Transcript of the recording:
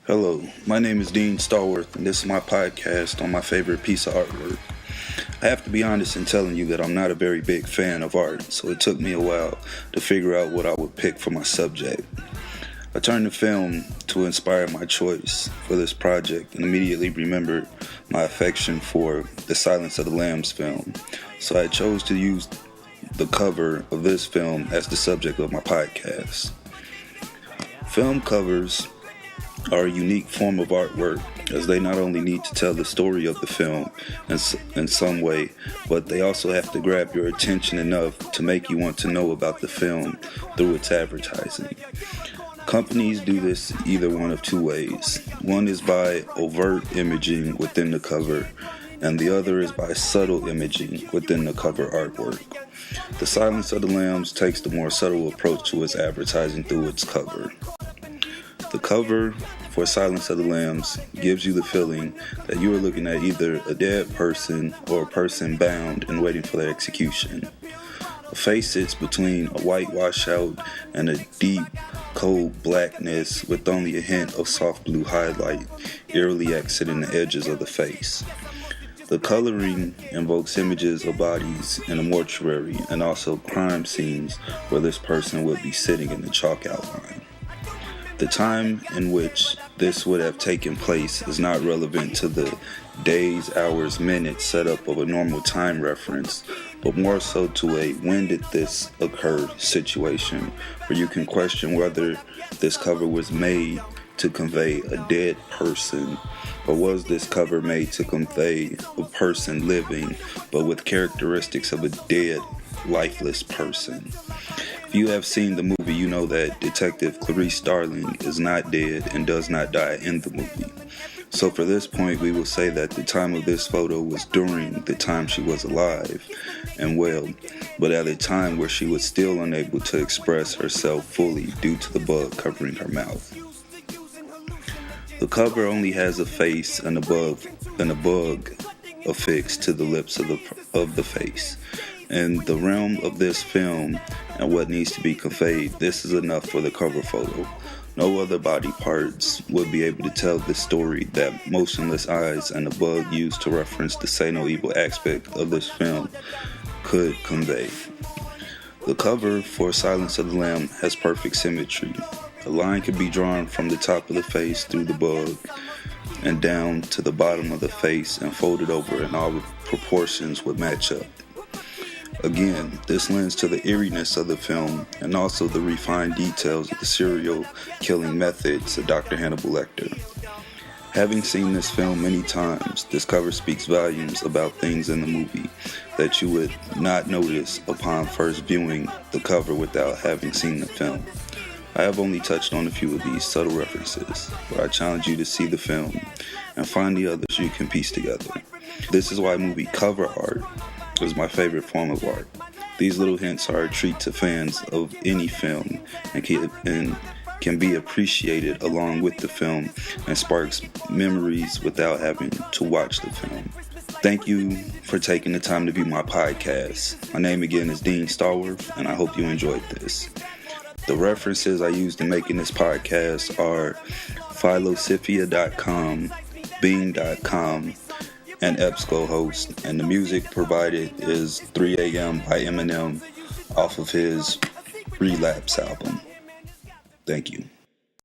Hello, my name is Dean Stallworth, and this is my podcast on my favorite piece of artwork. I have to be honest in telling you that I'm not a very big fan of art, so it took me a while to figure out what I would pick for my subject. I turned to film to inspire my choice for this project and immediately remembered my affection for the Silence of the Lambs film, so I chose to use the cover of this film as the subject of my podcast. Film covers are a unique form of artwork, as they not only need to tell the story of the film in some way, but they also have to grab your attention enough to make you want to know about the film through its advertising. Companies do this either one of two ways. One is by overt imaging within the cover, and the other is by subtle imaging within the cover artwork. The Silence of the Lambs takes the more subtle approach to its advertising through its cover. The cover for Silence of the Lambs gives you the feeling that you are looking at either a dead person or a person bound and waiting for their execution. The face sits between a white washout and a deep, cold blackness with only a hint of soft blue highlight eerily exiting the edges of the face. The coloring invokes images of bodies in a mortuary and also crime scenes where this person would be sitting in the chalk outline. The time in which this would have taken place is not relevant to the days, hours, minutes setup of a normal time reference, but more so to a when did this occur situation, where you can question whether this cover was made to convey a dead person, or was this cover made to convey a person living, but with characteristics of a dead, lifeless person. If you have seen the movie, you know that Detective Clarice Starling is not dead and does not die in the movie. So for this point, we will say that the time of this photo was during the time she was alive and well, but at a time where she was still unable to express herself fully due to the bug covering her mouth. The cover only has a face and a bug affixed to the lips of the face. In the realm of this film and what needs to be conveyed, this is enough for the cover photo. No other body parts would be able to tell this story that motionless eyes and a bug used to reference the say no evil aspect of this film could convey. The cover for Silence of the Lamb has perfect symmetry. A line can be drawn from the top of the face through the bug and down to the bottom of the face and folded over, and all proportions would match up. Again, this lends to the eeriness of the film and also the refined details of the serial killing methods of Dr. Hannibal Lecter. Having seen this film many times, this cover speaks volumes about things in the movie that you would not notice upon first viewing the cover without having seen the film. I have only touched on a few of these subtle references, but I challenge you to see the film and find the others you can piece together. This is why movie cover art is my favorite form of art. These little hints are a treat to fans of any film and can be appreciated along with the film and sparks memories without having to watch the film. Thank you for taking the time to view my podcast. My name again is Dean Stallworth, and I hope you enjoyed this. The references I used in making this podcast are philosophica.com, Bing.com, and EBSCOhost, and the music provided is 3 a.m. by Eminem off of his Relapse album. Thank you.